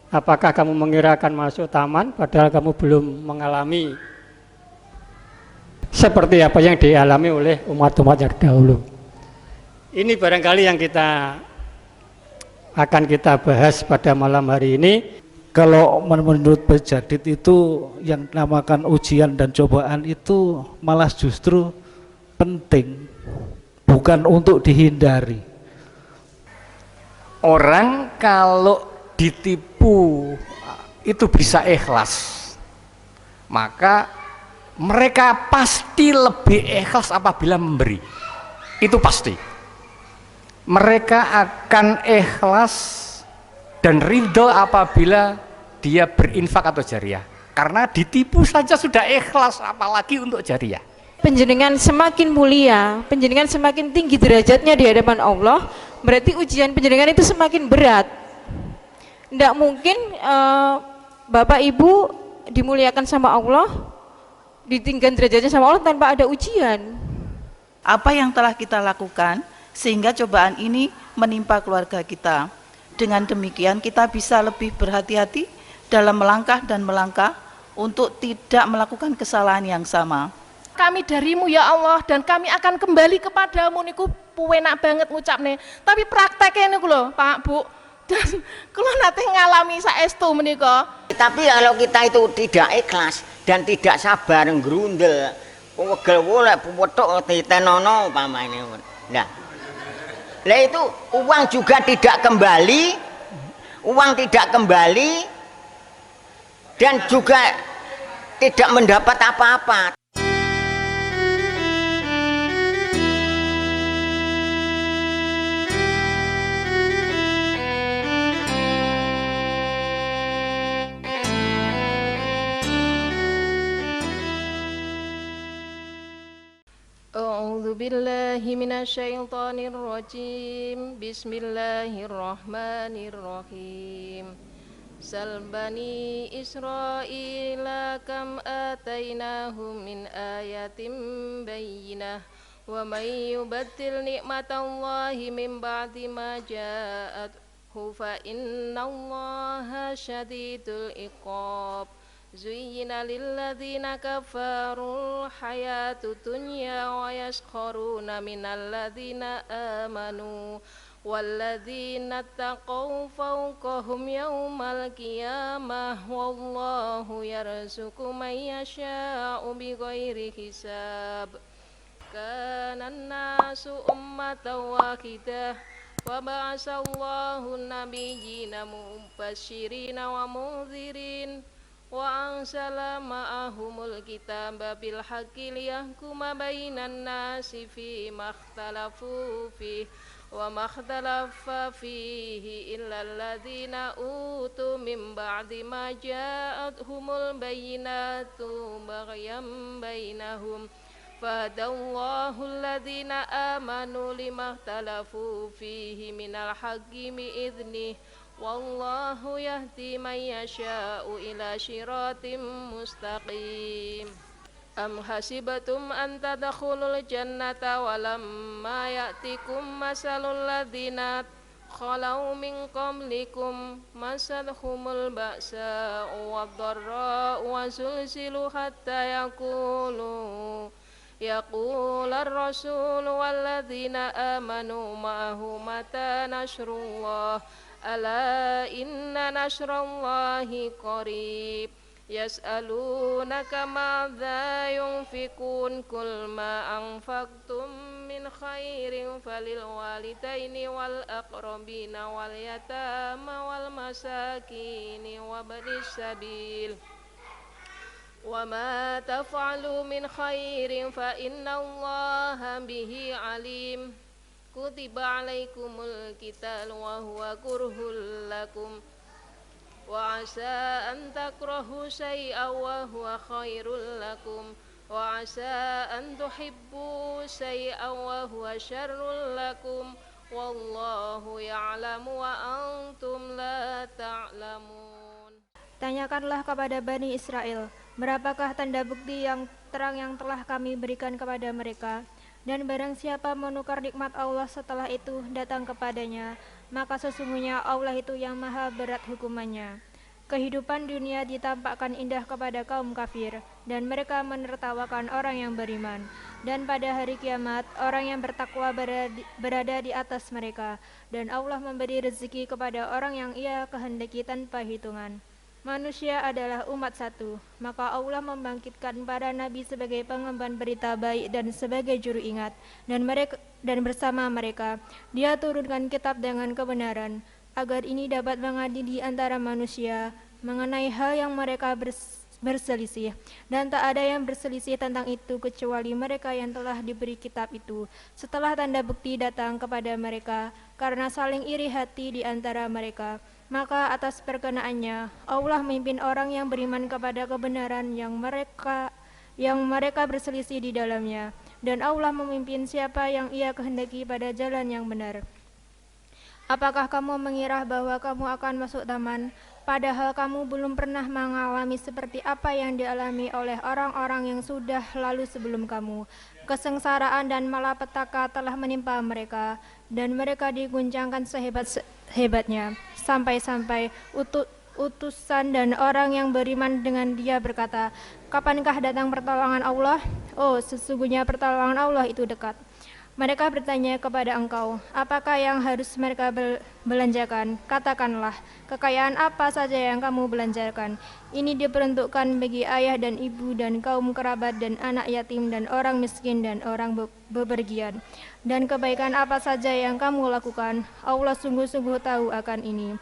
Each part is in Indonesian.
Apakah kamu mengira akan masuk taman padahal kamu belum mengalami seperti apa yang dialami oleh umat-umat yang dahulu. Ini barangkali yang akan kita bahas pada malam hari ini. Kalau menurut Bejadid itu yang namakan ujian dan cobaan itu malah justru penting, bukan untuk dihindari. Orang kalau ditipu itu bisa ikhlas, maka mereka pasti lebih ikhlas apabila memberi. Itu pasti. Mereka akan ikhlas dan ridho apabila dia berinfak atau jariah, karena ditipu saja sudah ikhlas, apalagi untuk jariah. Penjenengan semakin mulia, penjenengan semakin tinggi derajatnya di hadapan Allah, berarti ujian penjenengan itu semakin berat. Tidak mungkin Bapak Ibu dimuliakan sama Allah, ditinggikan derajatnya sama Allah tanpa ada ujian. Apa yang telah kita lakukan sehingga cobaan ini menimpa keluarga kita. Dengan demikian kita bisa lebih berhati-hati dalam melangkah dan melangkah untuk tidak melakukan kesalahan yang sama. Kami darimu ya Allah, dan kami akan kembali kepadamu. Niku puenak banget ngucapnya, tapi prakteknya niku lho Pak Bu, dan kalau nanti ngalami saestu menika. Tapi kalau kita itu tidak ikhlas dan tidak sabar, ngerundel, wegel wolek puwetuk ditenono umpamane. Nah, lah itu uang juga tidak kembali, dan juga tidak mendapat apa-apa. A'udzu billahi minasyaitonir rajim. Bismillahirrahmanirrahim. Sal bani Israila kam atainahum min ayatin bayyinah wa may yubaddil ni'matallahi min ba'di ma ja'athu fa innallaha syadidul iqab. Zuyyina lilladzina kafarul hayatu dunya wa yaskharuna minal ladzina amanu walladzina taqaw fawqahum yawmal qiyamah wallahu yarzuqu man yasha'u bighairi hisab. Kana an-nasu ummatan wahidah wa ba'asallahu nabiyyina mubashshirina wa mundzirin wa ansala ma'ahumul kitaba bil haqqi liyahkuma bainan nasi fi makhtalafu fi wa makhtalafa fihi illa alladzina utu min ba'di ma ja'atuhumul bayyinatu baghyan bainahum fahadallahu alladzina amanu limakhtalafu fihi minal haqqi bi'idhnihi wallahu yahdi man yasha'u ila syiratim mustaqim. Am hasibatum an tadkhulul jannata walamma ya'tikum masalul ladzina khalau min qablikum masadhumul ba'sa wad-dharra wa zulzilu hatta yaqular rasul walladzina amanu ma'ahu mata nasrullah ala inna nasrallahi qarib yas'alunaka ma'adha yunfikun kul ma anfaqtum min khairin falil walidaini wal aqrabina wal yatama wal masakini wa banis sabil wa ma taf'alu min khairin fa innallaha bihi alim. Kutiba alaikumul qital wa huwa kurhul lakum wa asa an takrahu syai'an wa huwa khairul lakum wa asa an tuhibbu syai'an wa huwa syarrul lakum wallahu ya'lamu wa antum la ta'lamun. Tanyakanlah kepada Bani Israel, berapakah tanda bukti yang terang yang telah kami berikan kepada mereka? Dan barang siapa menukar nikmat Allah setelah itu datang kepadanya, maka sesungguhnya Allah itu yang maha berat hukumannya. Kehidupan dunia ditampakkan indah kepada kaum kafir, dan mereka menertawakan orang yang beriman. Dan pada hari kiamat, orang yang bertakwa berada di atas mereka, dan Allah memberi rezeki kepada orang yang Ia kehendaki tanpa hitungan. Manusia adalah umat satu, maka Allah membangkitkan para nabi sebagai pengemban berita baik dan sebagai juru ingat, dan bersama mereka Dia turunkan kitab dengan kebenaran, agar ini dapat mengadili antara manusia mengenai hal yang mereka berselisih, dan tak ada yang berselisih tentang itu kecuali mereka yang telah diberi kitab itu setelah tanda bukti datang kepada mereka, karena saling iri hati di antara mereka. Maka atas perkenaannya Allah memimpin orang yang beriman kepada kebenaran yang mereka berselisih di dalamnya, dan Allah memimpin siapa yang Ia kehendaki pada jalan yang benar. Apakah kamu mengira bahwa kamu akan masuk taman, padahal kamu belum pernah mengalami seperti apa yang dialami oleh orang-orang yang sudah lalu sebelum kamu? Kesengsaraan dan malapetaka telah menimpa mereka, dan mereka diguncangkan sehebat-hebatnya, sampai-sampai utusan dan orang yang beriman dengan Dia berkata, kapankah datang pertolongan Allah? Oh, sesungguhnya pertolongan Allah itu dekat. Mereka bertanya kepada engkau, apakah yang harus mereka belanjakan? Katakanlah, kekayaan apa saja yang kamu belanjakan? Ini diperuntukkan bagi ayah dan ibu dan kaum kerabat dan anak yatim dan orang miskin dan orang bepergian. Dan kebaikan apa saja yang kamu lakukan, Allah sungguh-sungguh tahu akan ini.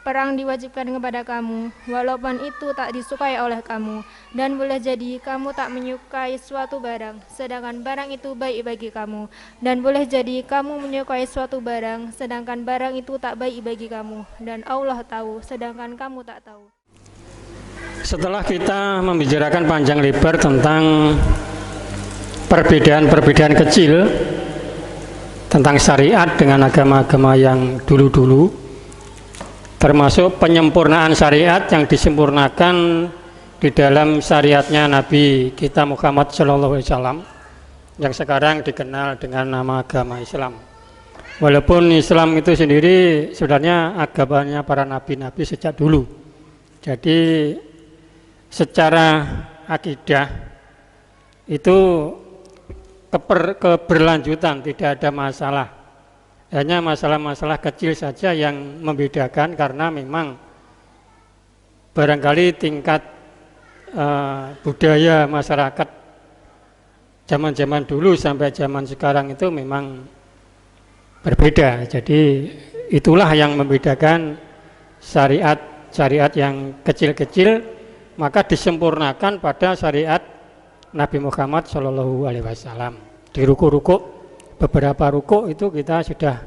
Perang diwajibkan kepada kamu, walaupun itu tak disukai oleh kamu, dan boleh jadi kamu tak menyukai suatu barang, sedangkan barang itu baik bagi kamu, dan boleh jadi kamu menyukai suatu barang, sedangkan barang itu tak baik bagi kamu, dan Allah tahu, sedangkan kamu tak tahu. Setelah kita membicarakan panjang lebar tentang perbedaan-perbedaan kecil tentang syariat dengan agama-agama yang dulu-dulu, termasuk penyempurnaan syariat yang disempurnakan di dalam syariatnya Nabi kita Muhammad SAW yang sekarang dikenal dengan nama agama Islam. Walaupun Islam itu sendiri sebenarnya agamanya para nabi-nabi sejak dulu. Jadi secara akidah itu keberlanjutan, tidak ada masalah. Hanya masalah-masalah kecil saja yang membedakan, karena memang barangkali tingkat budaya masyarakat zaman-zaman dulu sampai zaman sekarang itu memang berbeda. Jadi itulah yang membedakan syariat yang kecil-kecil, maka disempurnakan pada syariat Nabi Muhammad SAW. Di ruku-ruku, beberapa ruku itu kita sudah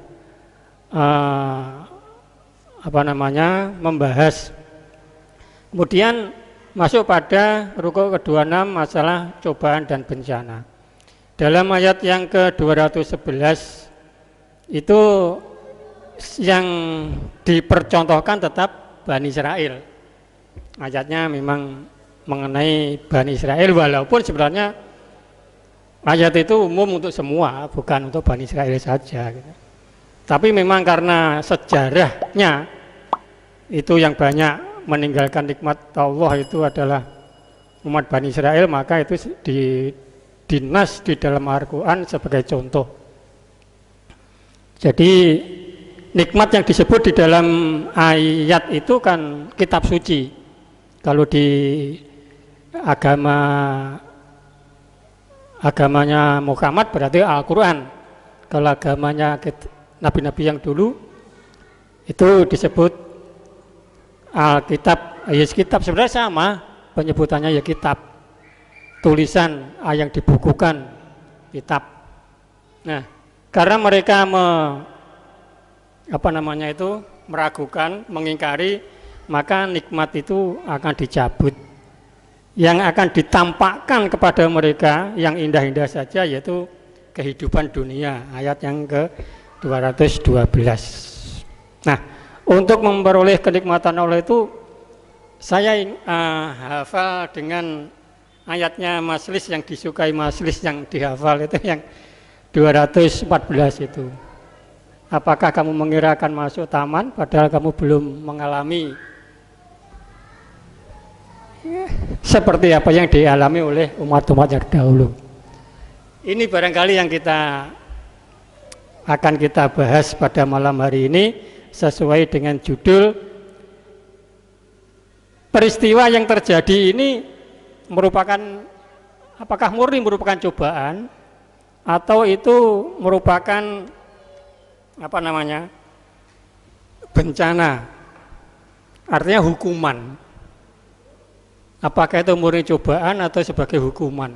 membahas. Kemudian masuk pada ruku ke-26, masalah cobaan dan bencana. Dalam ayat yang ke-211 itu yang dipercontohkan tetap Bani Israel. Ayatnya memang mengenai Bani Israel, walaupun sebenarnya ayat itu umum untuk semua, bukan untuk Bani Israel saja. Tapi memang karena sejarahnya itu yang banyak meninggalkan nikmat Allah itu adalah umat Bani Israel, maka itu dinas di dalam Al-Quran sebagai contoh. Jadi nikmat yang disebut di dalam ayat itu kan kitab suci. Kalau di agamanya Muhammad berarti Al-Quran. Kalau agamanya nabi-nabi yang dulu itu disebut Alkitab. Kitab sebenarnya sama penyebutannya, ya kitab, tulisan yang dibukukan, kitab. Nah, karena mereka meragukan, mengingkari, maka nikmat itu akan dicabut. Yang akan ditampakkan kepada mereka yang indah-indah saja, yaitu kehidupan dunia, ayat yang ke-212. Nah, untuk memperoleh kenikmatan Allah itu saya hafal dengan ayatnya Majlis yang disukai Majlis, yang dihafal itu yang 214 itu. Apakah kamu mengira akan masuk taman padahal kamu belum mengalami seperti apa yang dialami oleh umat-umat yang dahulu. Ini barangkali yang akan kita bahas pada malam hari ini sesuai dengan judul peristiwa yang terjadi ini merupakan, apakah murni merupakan cobaan atau itu merupakan bencana, artinya hukuman. Apakah itu murni cobaan atau sebagai hukuman?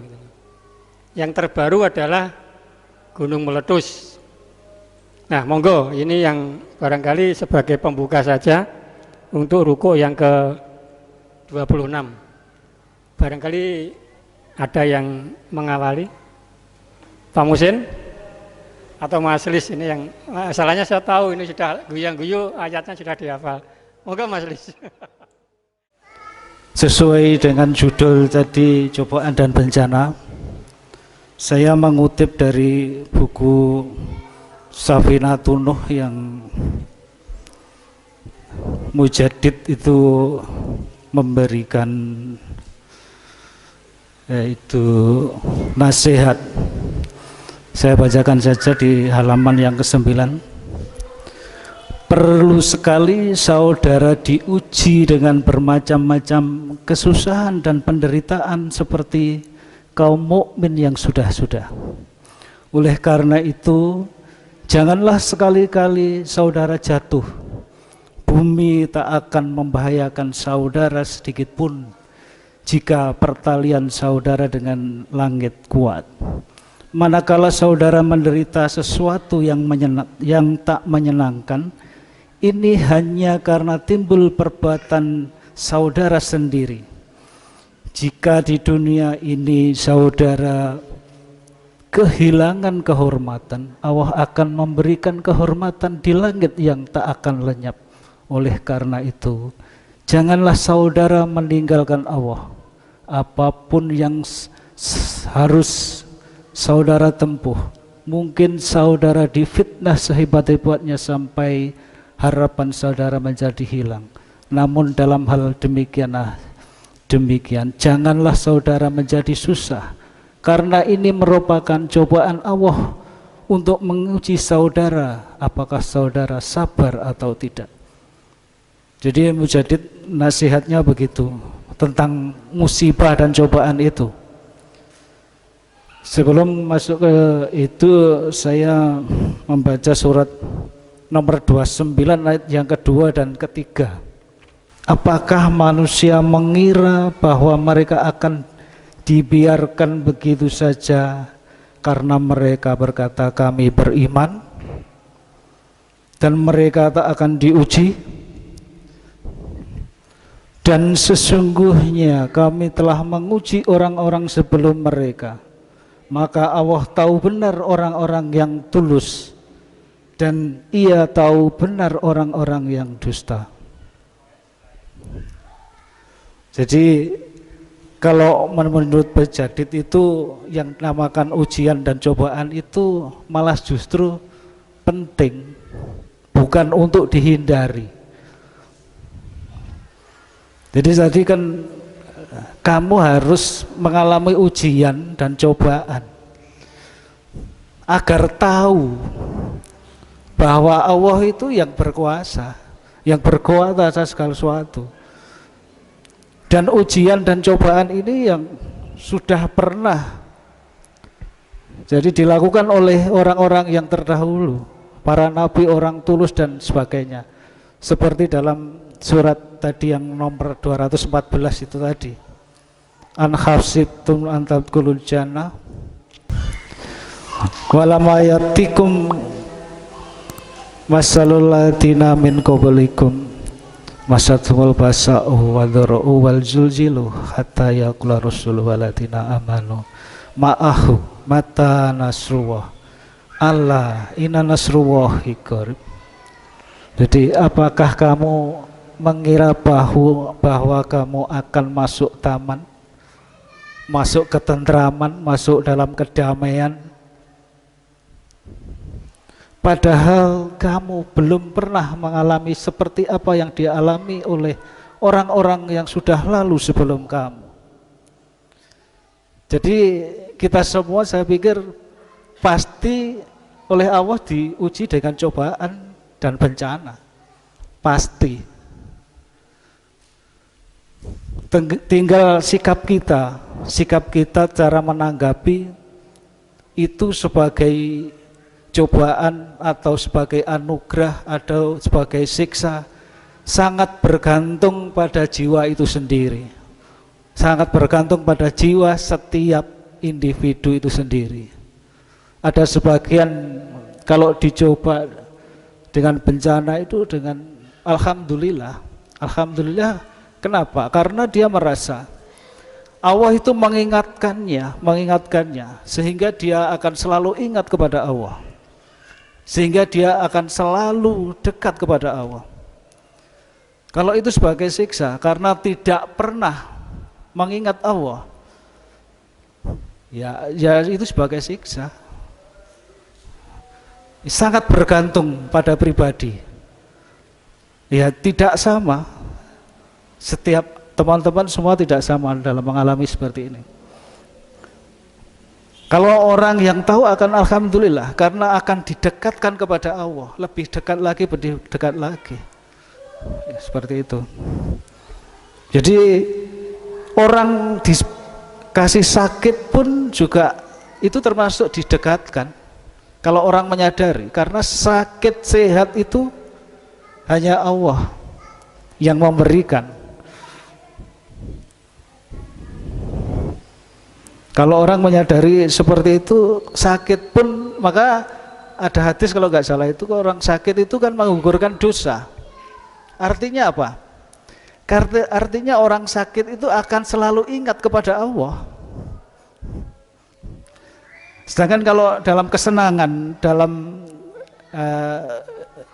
Yang terbaru adalah gunung meletus. Nah, monggo, ini yang barangkali sebagai pembuka saja untuk ruku yang ke-26. Barangkali ada yang mengawali, Pak Musin atau Mas Lis. Ini yang masalahnya saya tahu ini sudah guyang-guyu, ayatnya sudah dihafal. Monggo Mas Lis. Sesuai dengan judul tadi, cobaan dan bencana, saya mengutip dari buku Safinatun Nuh yang Mujadid itu memberikan yaitu nasihat. Saya bacakan saja di halaman yang ke-9. Perlu sekali saudara diuji dengan bermacam-macam kesusahan dan penderitaan seperti kaum mukmin yang sudah-sudah. Oleh karena itu, janganlah sekali-kali saudara jatuh. Bumi tak akan membahayakan saudara sedikit pun jika pertalian saudara dengan langit kuat. Manakala saudara menderita sesuatu yang tak menyenangkan, ini hanya karena timbul perbuatan saudara sendiri. Jika di dunia ini saudara kehilangan kehormatan, Allah akan memberikan kehormatan di langit yang tak akan lenyap. Oleh karena itu, janganlah saudara meninggalkan Allah. Apapun yang harus saudara tempuh, mungkin saudara difitnah sehebat-hebatnya sampai harapan saudara menjadi hilang. Namun dalam hal demikian, janganlah saudara menjadi susah, karena ini merupakan cobaan Allah untuk menguji saudara, apakah saudara sabar atau tidak. Jadi Mujadid nasihatnya begitu tentang musibah dan cobaan itu. Sebelum masuk ke itu, saya membaca surat nomor 29 ayat yang kedua dan ketiga. Apakah manusia mengira bahwa mereka akan dibiarkan begitu saja karena mereka berkata kami beriman dan mereka tak akan diuji? Dan sesungguhnya kami telah menguji orang-orang sebelum mereka, maka Allah tahu benar orang-orang yang tulus dan Ia tahu benar orang-orang yang dusta. Jadi kalau menurut Bejadid itu yang dinamakan ujian dan cobaan itu malah justru penting, bukan untuk dihindari. Jadi tadi kan kamu harus mengalami ujian dan cobaan agar tahu bahwa Allah itu yang berkuasa, yang berkuasa atas segala sesuatu. Dan ujian dan cobaan ini yang sudah pernah jadi dilakukan oleh orang-orang yang terdahulu, para nabi, orang tulus dan sebagainya. Seperti dalam surat tadi yang nomor 214 itu tadi. An khafsibtum an tadkhulul jannah walam ayatikum masalul ladina min qablikum masatumul basa'u wadhara'u wal zulzilu hatta yaqula rasul waladina amanu ma'ahu mata nasrullah Allah inna nasrullahi qarib. Jadi apakah kamu mengira bahwa kamu akan masuk taman, masuk ketentraman, masuk dalam kedamaian, padahal kamu belum pernah mengalami seperti apa yang dialami oleh orang-orang yang sudah lalu sebelum kamu. Jadi kita semua saya pikir pasti oleh Allah diuji dengan cobaan dan bencana. Pasti. Tinggal sikap kita cara menanggapi itu sebagai cobaan atau sebagai anugerah atau sebagai siksa, sangat bergantung pada jiwa itu sendiri, sangat bergantung pada jiwa setiap individu itu sendiri. Ada sebagian kalau dicoba dengan bencana itu dengan alhamdulillah. Kenapa? Karena dia merasa Allah itu mengingatkannya sehingga dia akan selalu ingat kepada Allah, sehingga dia akan selalu dekat kepada Allah. Kalau itu sebagai siksa karena tidak pernah mengingat Allah, ya itu sebagai siksa. Sangat bergantung pada pribadi. Ya tidak sama. Setiap teman-teman semua tidak sama dalam mengalami seperti ini. Kalau orang yang tahu akan alhamdulillah karena akan didekatkan kepada Allah, lebih dekat lagi. Ya, seperti itu. Jadi orang dikasih sakit pun juga itu termasuk didekatkan. Kalau orang menyadari, karena sakit sehat itu hanya Allah yang memberikan. Kalau orang menyadari seperti itu, sakit pun, maka ada hadis kalau nggak salah itu orang sakit itu kan menggugurkan dosa. Artinya apa? Artinya orang sakit itu akan selalu ingat kepada Allah. Sedangkan kalau dalam kesenangan, dalam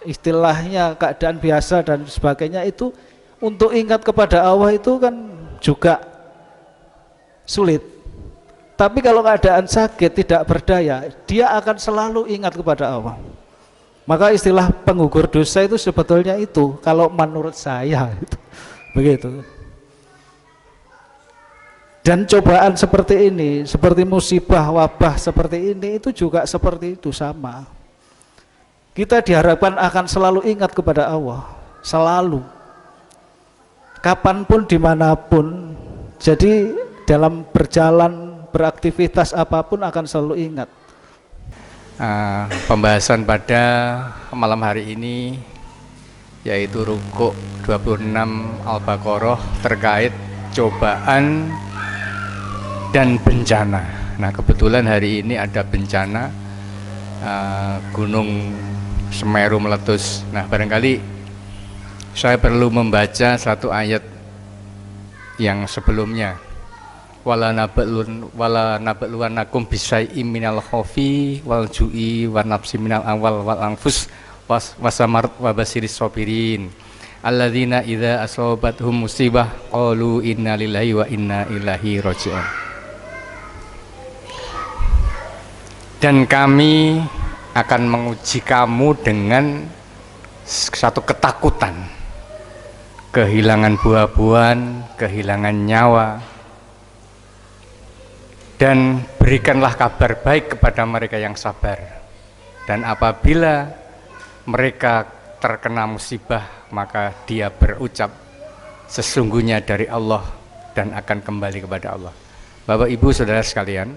istilahnya keadaan biasa dan sebagainya itu untuk ingat kepada Allah itu kan juga sulit. Tapi kalau keadaan sakit tidak berdaya, dia akan selalu ingat kepada Allah. Maka istilah penggugur dosa itu sebetulnya itu, kalau menurut saya itu begitu. Dan cobaan seperti ini, seperti musibah, wabah seperti ini, itu juga seperti itu sama. Kita diharapkan akan selalu ingat kepada Allah, selalu, kapanpun, dimanapun. Jadi dalam berjalan, beraktivitas apapun akan selalu ingat. Pembahasan pada malam hari ini yaitu rukuk 26 Al-Baqarah terkait cobaan dan bencana. Nah kebetulan hari ini ada bencana Gunung Semeru meletus. Nah barangkali saya perlu membaca satu ayat yang sebelumnya. Wala nabluwannakum bisyai'im minal khaufi wal ju'i wan nafsi minal awal wal anfus wasamarat wa basiris sabirin alladzina idza asabathum musibah qalu inna lillahi wa inna ilaihi raji'un. Dan kami akan menguji kamu dengan satu ketakutan, kehilangan buah-buahan, kehilangan nyawa. Dan berikanlah kabar baik kepada mereka yang sabar. Dan apabila mereka terkena musibah, maka dia berucap sesungguhnya dari Allah dan akan kembali kepada Allah. Bapak Ibu Saudara sekalian,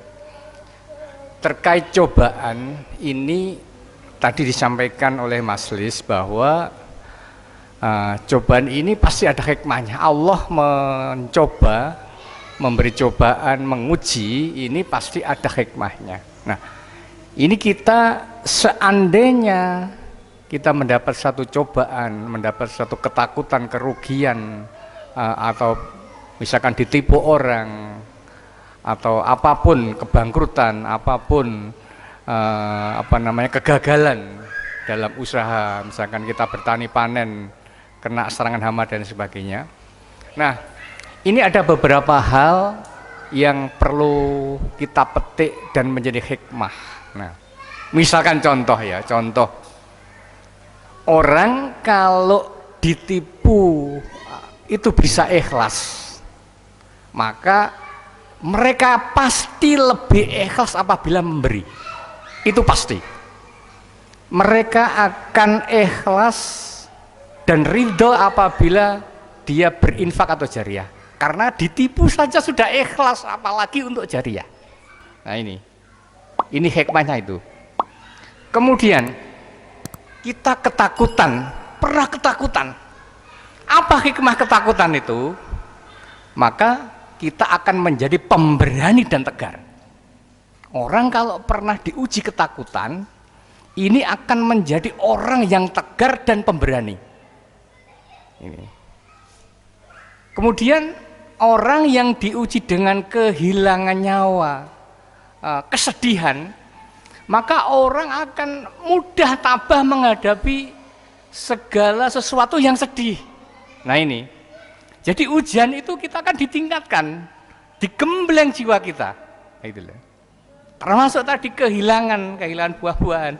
terkait cobaan ini tadi disampaikan oleh Mas Lis bahwa cobaan ini pasti ada hikmahnya. Allah mencoba, memberi cobaan, menguji, ini pasti ada hikmahnya. Nah, ini kita seandainya kita mendapat satu cobaan, mendapat satu ketakutan, kerugian, atau misalkan ditipu orang, atau apapun, kebangkrutan, apapun kegagalan dalam usaha, misalkan kita bertani panen, kena serangan hama dan sebagainya. Nah, ini ada beberapa hal yang perlu kita petik dan menjadi hikmah. Nah, misalkan contoh orang kalau ditipu itu bisa ikhlas, maka mereka pasti lebih ikhlas apabila memberi. Itu pasti. Mereka akan ikhlas dan ridho apabila dia berinfak atau jariah. Karena ditipu saja sudah ikhlas, apalagi untuk jariah. Nah ini hikmahnya itu. Kemudian kita ketakutan, pernah ketakutan. Apa hikmah ketakutan itu? Maka kita akan menjadi pemberani dan tegar. Orang kalau pernah diuji ketakutan, ini akan menjadi orang yang tegar dan pemberani. Ini. Kemudian orang yang diuji dengan kehilangan nyawa, kesedihan, maka orang akan mudah tabah menghadapi segala sesuatu yang sedih. Nah ini, jadi ujian itu kita akan ditingkatkan, digembleng jiwa kita. Nah, itulah. Termasuk tadi kehilangan buah-buahan.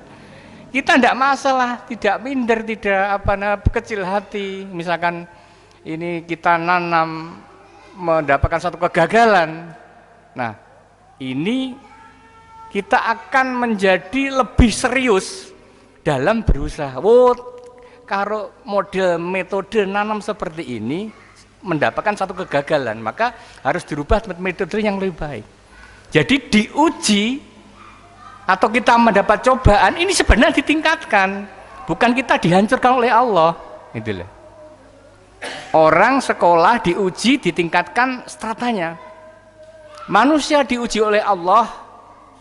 Kita tidak masalah, tidak minder, tidak kecil hati. Misalkan ini kita nanam mendapatkan satu kegagalan. Nah, ini kita akan menjadi lebih serius dalam berusaha. Kalau model metode nanam seperti ini mendapatkan satu kegagalan, maka harus dirubah metode yang lebih baik. Jadi diuji atau kita mendapat cobaan ini sebenarnya ditingkatkan, bukan kita dihancurkan oleh Allah. Itulah. Orang sekolah diuji ditingkatkan stratanya. Manusia diuji oleh Allah,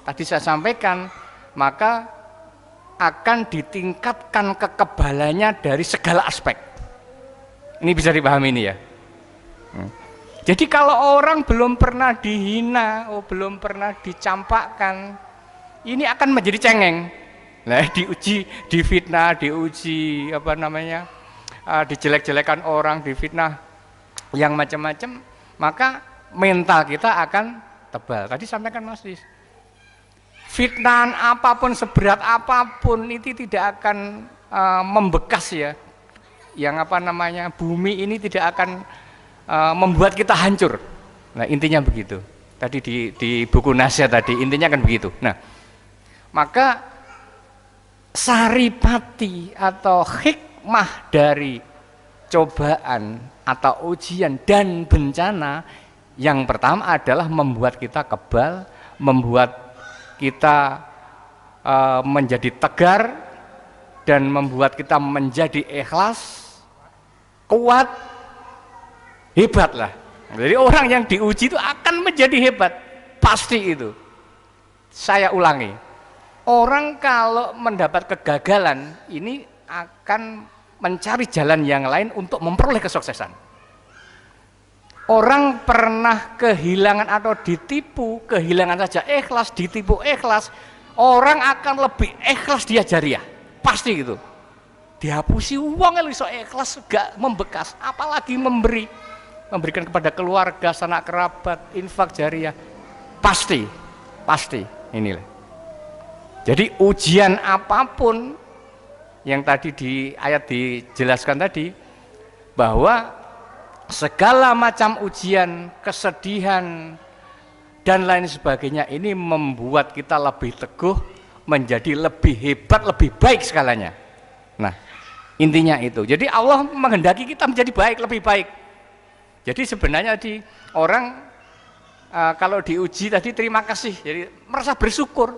tadi saya sampaikan, maka akan ditingkatkan kekebalannya dari segala aspek. Ini bisa dipahami ini ya. Jadi kalau orang belum pernah dihina, belum pernah dicampakkan, ini akan menjadi cengeng. Nah, diuji, difitnah, diuji dijelek-jelekan orang, difitnah yang macam-macam, maka mental kita akan tebal. Tadi sampaikan Mas Dis, fitnahan apapun, seberat apapun itu tidak akan membekas ya. Yang bumi ini tidak akan membuat kita hancur. Nah, intinya begitu. Tadi di buku nasihat tadi intinya kan begitu. Nah, maka saripati atau hikmah dari cobaan atau ujian dan bencana yang pertama adalah membuat kita kebal, membuat kita menjadi tegar, dan membuat kita menjadi ikhlas, kuat, hebat lah. Jadi orang yang diuji itu akan menjadi hebat, pasti itu. Saya ulangi, orang kalau mendapat kegagalan ini akan mencari jalan yang lain untuk memperoleh kesuksesan. Orang pernah kehilangan atau ditipu, kehilangan saja ikhlas, ditipu ikhlas, orang akan lebih ikhlas dia jariah, pasti gitu. Dihapusi uang iso ikhlas, gak membekas, apalagi memberikan kepada keluarga, sanak kerabat, infak jariah, pasti inilah. Jadi ujian apapun yang tadi di ayat dijelaskan tadi, bahwa segala macam ujian, kesedihan dan lain sebagainya ini membuat kita lebih teguh, menjadi lebih hebat, lebih baik skalanya. Nah, intinya itu. Jadi Allah menghendaki kita menjadi baik, lebih baik. Jadi sebenarnya orang kalau diuji tadi terima kasih, jadi merasa bersyukur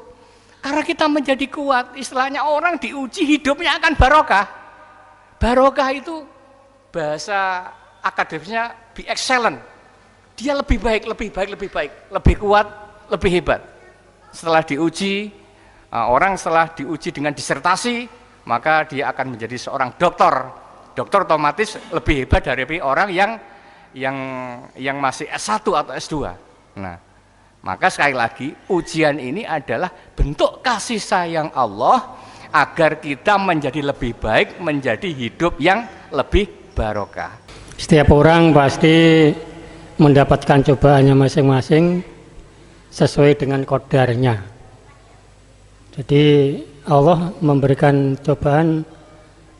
karena kita menjadi kuat. Istilahnya orang diuji hidupnya akan barokah. Barokah itu bahasa akademisnya be excellent. Dia lebih baik, lebih kuat, lebih hebat. Setelah diuji, orang setelah diuji dengan disertasi, maka dia akan menjadi seorang dokter. Dokter otomatis lebih hebat dari orang yang masih S1 atau S2. Nah, maka sekali lagi ujian ini adalah bentuk kasih sayang Allah agar kita menjadi lebih baik, menjadi hidup yang lebih barokah. Setiap orang pasti mendapatkan cobaannya masing-masing sesuai dengan qadarnya. Jadi Allah memberikan cobaan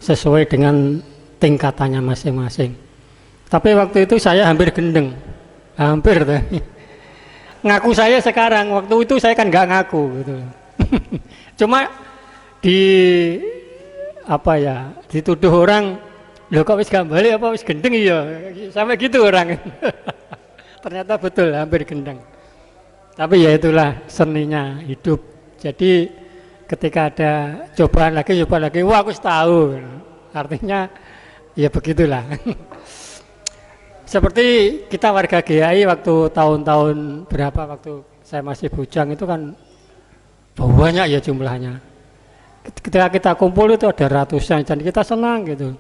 sesuai dengan tingkatannya masing-masing. Tapi waktu itu saya hampir gendeng, hampir tuh. Ngaku saya sekarang, waktu itu saya kan nggak ngaku gitu. Cuma di apa ya, dituduh orang, loh kok wis gak balik apa wis gendeng iya, sampai gitu orang. Ternyata betul hampir gendeng. Tapi ya itulah seninya hidup. Jadi ketika ada cobaan lagi, wah aku tahu. Artinya ya begitulah. Seperti kita warga GAI waktu tahun-tahun berapa waktu saya masih bujang itu kan banyak ya jumlahnya. Ketika kita kumpul itu ada ratusan dan kita senang gitu.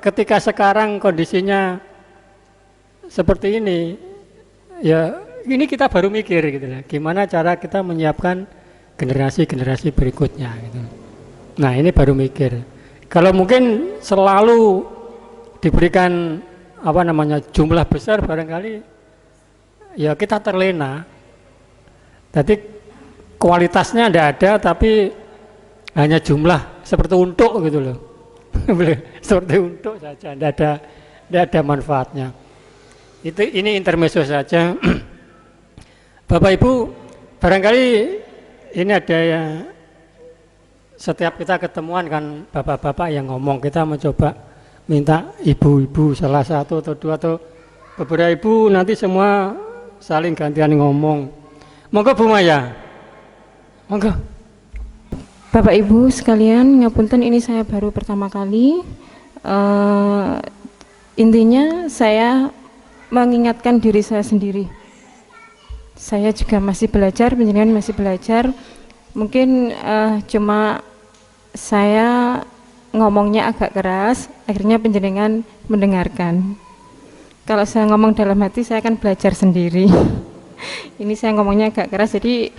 Ketika sekarang kondisinya seperti ini, ya ini kita baru mikir gitu ya, gimana cara kita menyiapkan generasi-generasi berikutnya gitu. Nah ini baru mikir. Kalau mungkin selalu diberikan apa namanya jumlah besar barangkali ya kita terlena. Jadi kualitasnya tidak ada tapi hanya jumlah seperti untuk gitu loh. Seperti untuk saja, tidak ada manfaatnya. Ini intermezzo saja. Bapak Ibu, barangkali ini ada yang setiap kita ketemuan kan bapak-bapak yang ngomong, kita mencoba minta ibu-ibu salah satu atau dua atau beberapa ibu nanti semua saling gantian ngomong. Monggo Bu Maya. Monggo. Bapak Ibu sekalian, ngapunten ini saya baru pertama kali. Intinya saya mengingatkan diri saya sendiri. Saya juga masih belajar, penjenengan masih belajar. Mungkin cuma saya ngomongnya agak keras, akhirnya penjenengan mendengarkan. Kalau saya ngomong dalam hati, saya akan belajar sendiri. Ini saya ngomongnya agak keras, jadi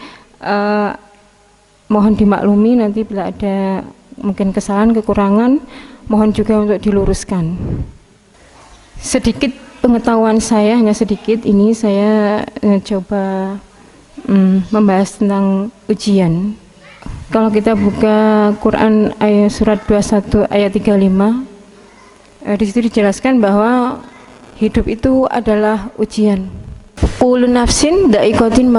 mohon dimaklumi nanti bila ada mungkin kesalahan, kekurangan, mohon juga untuk diluruskan. Sedikit pengetahuan saya, hanya sedikit, ini saya coba membahas tentang ujian. Kalau kita buka Quran ayat surat 21 ayat 35, di situ dijelaskan bahwa hidup itu adalah ujian. Kullu nafsin da'iqatul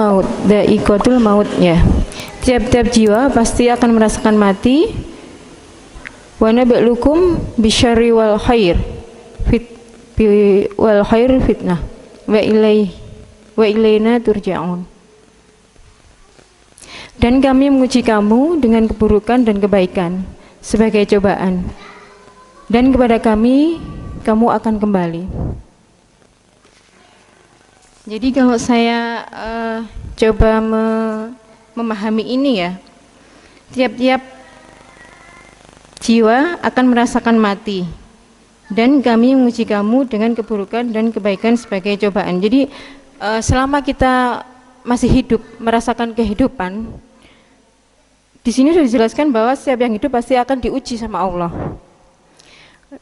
maut ya. Tiap-tiap jiwa pasti akan merasakan mati. Wa nabluukum bisyarri wal khair fitnah wa ilaina turja'un. Dan kami menguji kamu dengan keburukan dan kebaikan sebagai cobaan, dan kepada kami kamu akan kembali. Jadi kalau saya coba memahami ini ya, tiap-tiap jiwa akan merasakan mati, dan kami menguji kamu dengan keburukan dan kebaikan sebagai cobaan. Jadi selama kita masih hidup, merasakan kehidupan, di sini sudah dijelaskan bahwa setiap yang hidup pasti akan diuji sama Allah.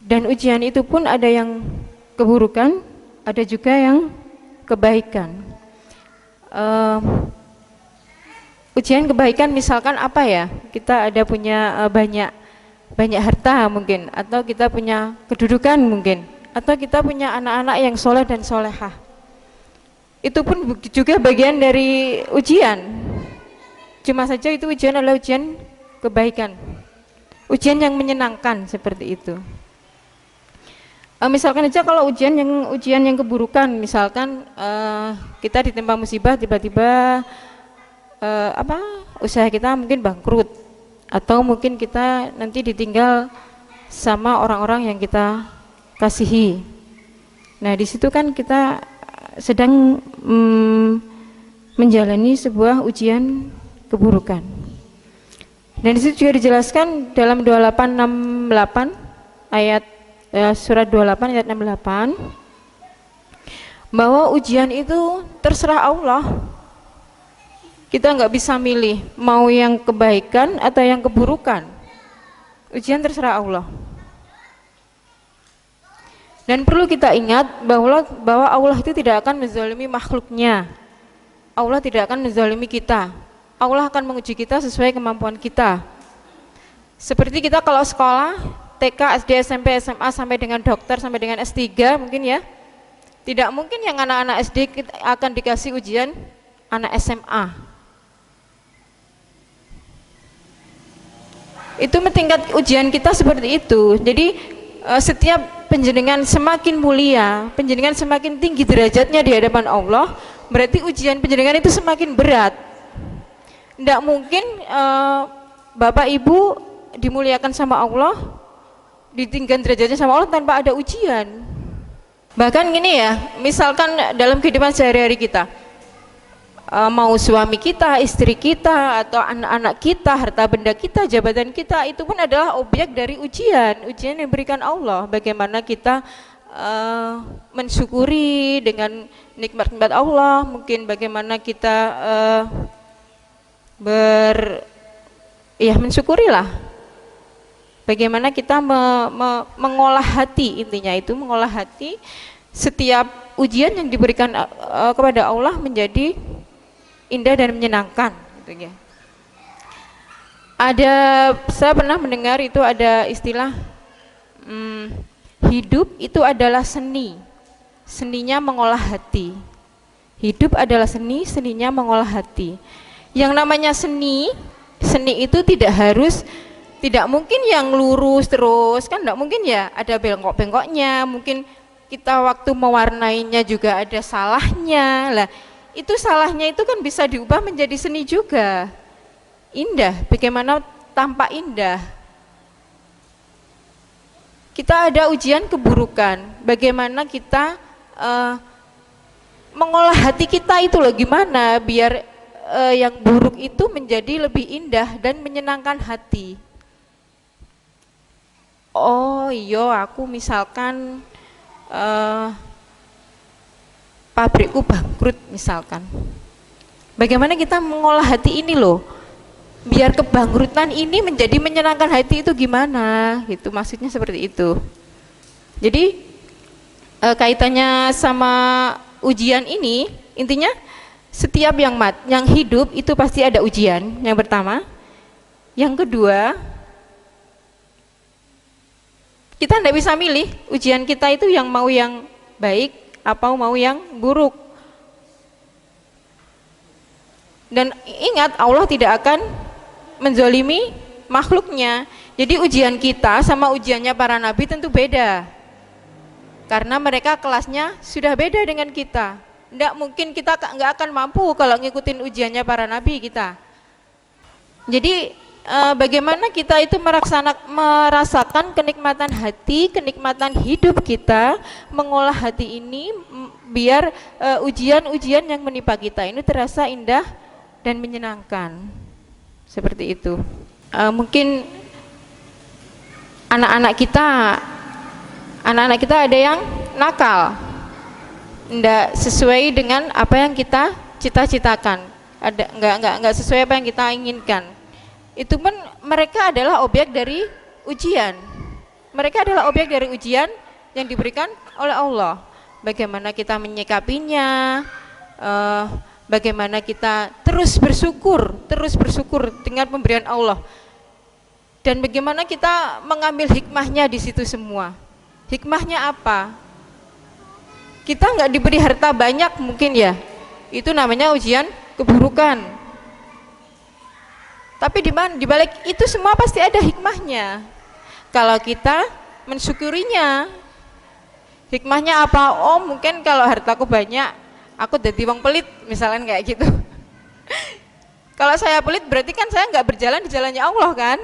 Dan ujian itu pun ada yang keburukan, ada juga yang kebaikan. Ujian kebaikan misalkan apa ya? Kita ada punya banyak harta mungkin, atau kita punya kedudukan mungkin, atau kita punya anak-anak yang soleh dan solehah. Itu pun juga bagian dari ujian. Cuma saja itu ujian adalah ujian kebaikan, ujian yang menyenangkan seperti itu. Misalkan aja kalau ujian yang keburukan, misalkan kita ditimpa musibah, tiba-tiba usaha kita mungkin bangkrut, atau mungkin kita nanti ditinggal sama orang-orang yang kita kasihi. Nah di situ kan kita sedang menjalani sebuah ujian keburukan. Dan di situ juga dijelaskan dalam 2868 ayat surat 28 ayat 68 bahwa ujian itu terserah Allah. Kita nggak bisa milih mau yang kebaikan atau yang keburukan. Ujian terserah Allah. Dan perlu kita ingat bahwa Allah itu tidak akan menzalimi makhluknya. Allah tidak akan menzalimi kita. Allah akan menguji kita sesuai kemampuan kita. Seperti kita kalau sekolah, TK, SD, SMP, SMA sampai dengan dokter, sampai dengan S3 mungkin ya. Tidak mungkin yang anak-anak SD akan dikasih ujian anak SMA. Itu tingkat ujian kita seperti itu. Jadi setiap penjenengan semakin mulia, penjenengan semakin tinggi derajatnya di hadapan Allah, berarti ujian penjenengan itu semakin berat. Tidak mungkin Bapak Ibu dimuliakan sama Allah, ditinggikan derajatnya sama Allah tanpa ada ujian. Bahkan gini ya, misalkan dalam kehidupan sehari-hari kita, mau suami kita, istri kita, atau anak-anak kita, harta benda kita, jabatan kita, itu pun adalah objek dari ujian yang diberikan Allah. Bagaimana kita mensyukuri dengan nikmat-nikmat Allah, mungkin bagaimana kita mensyukurilah. Bagaimana kita mengolah hati, intinya itu mengolah hati. Setiap ujian yang diberikan kepada Allah menjadi indah dan menyenangkan gitu ya. Saya pernah mendengar itu ada istilah hidup itu adalah seni, seninya mengolah hati. Hidup adalah seni, seninya mengolah hati. Yang namanya seni itu tidak mungkin yang lurus terus, kan tidak mungkin ya, ada bengkok-bengkoknya, mungkin kita waktu mewarnainya juga ada salahnya. Lah, itu salahnya itu kan bisa diubah menjadi seni juga. Indah, bagaimana tampak indah. Kita ada ujian keburukan, bagaimana kita mengolah hati kita itu loh, gimana biar yang buruk itu menjadi lebih indah dan menyenangkan hati. Oh iya, aku misalkan pabrikku bangkrut misalkan. Bagaimana kita mengolah hati ini loh, biar kebangkrutan ini menjadi menyenangkan hati itu gimana? Gitu maksudnya seperti itu. Jadi kaitannya sama ujian ini, intinya setiap yang hidup itu pasti ada ujian. Yang pertama, yang kedua, kita tidak bisa milih ujian kita itu yang mau yang baik atau mau yang buruk. Dan ingat, Allah tidak akan menzolimi makhluknya. Jadi ujian kita sama ujiannya para nabi tentu beda, karena mereka kelasnya sudah beda dengan kita. Tidak mungkin kita nggak akan mampu kalau ngikutin ujiannya para nabi kita. Jadi bagaimana kita itu merasakan kenikmatan hati, kenikmatan hidup kita, mengolah hati ini biar ujian-ujian yang menimpa kita ini terasa indah dan menyenangkan. Seperti itu. Mungkin anak-anak kita ada yang nakal, tidak sesuai dengan apa yang kita cita-citakan, nggak sesuai apa yang kita inginkan. Itu pun mereka adalah objek dari ujian. Mereka adalah objek dari ujian yang diberikan oleh Allah. Bagaimana kita menyikapinya, bagaimana kita terus bersyukur dengan pemberian Allah, dan bagaimana kita mengambil hikmahnya di situ semua. Hikmahnya apa? Kita nggak diberi harta banyak mungkin ya, itu namanya ujian keburukan. Tapi di balik itu semua pasti ada hikmahnya. Kalau kita mensyukurinya, hikmahnya apa? Oh mungkin kalau hartaku banyak, aku jadi wong pelit, misalnya kayak gitu. Kalau saya pelit berarti kan saya nggak berjalan di jalannya Allah kan?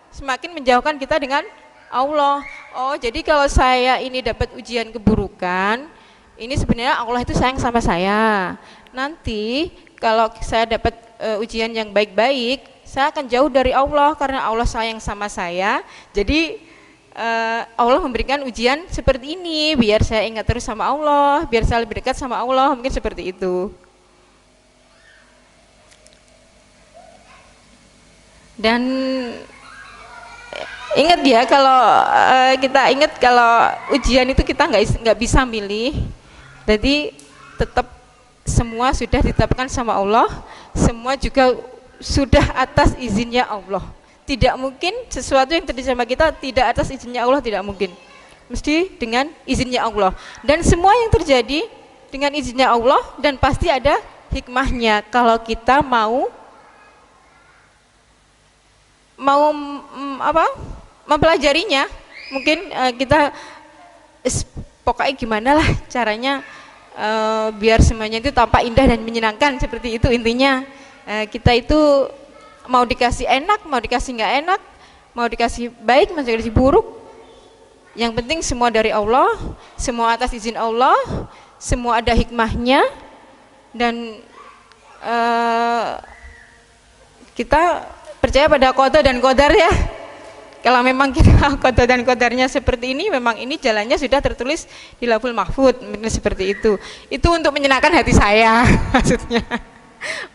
Semakin menjauhkan kita dengan Allah. Oh jadi kalau saya ini dapat ujian keburukan, ini sebenarnya Allah itu sayang sama saya. Nanti kalau saya dapat ujian yang baik-baik, saya akan jauh dari Allah karena Allah sayang sama saya. Jadi Allah memberikan ujian seperti ini biar saya ingat terus sama Allah, biar saya lebih dekat sama Allah, mungkin seperti itu. Dan ingat ya, kalau kita ingat kalau ujian itu kita nggak bisa milih. Jadi tetap semua sudah ditetapkan sama Allah, semua juga sudah atas izinnya Allah. Tidak mungkin sesuatu yang terjadi sama kita tidak atas izinnya Allah, tidak mungkin. Mesti dengan izinnya Allah. Dan semua yang terjadi dengan izinnya Allah dan pasti ada hikmahnya kalau kita mau mempelajarinya. Mungkin kita pokoknya gimana lah caranya biar semuanya itu tampak indah dan menyenangkan, seperti itu intinya. Kita itu mau dikasih enak, mau dikasih nggak enak, mau dikasih baik, mau dikasih buruk, yang penting semua dari Allah, semua atas izin Allah, semua ada hikmahnya. Dan kita percaya pada qada dan qadar ya. Kalau memang kita qada dan qadarnya seperti ini, memang ini jalannya sudah tertulis di Lauhul Mahfuz, seperti itu. Itu untuk menyenangkan hati saya maksudnya,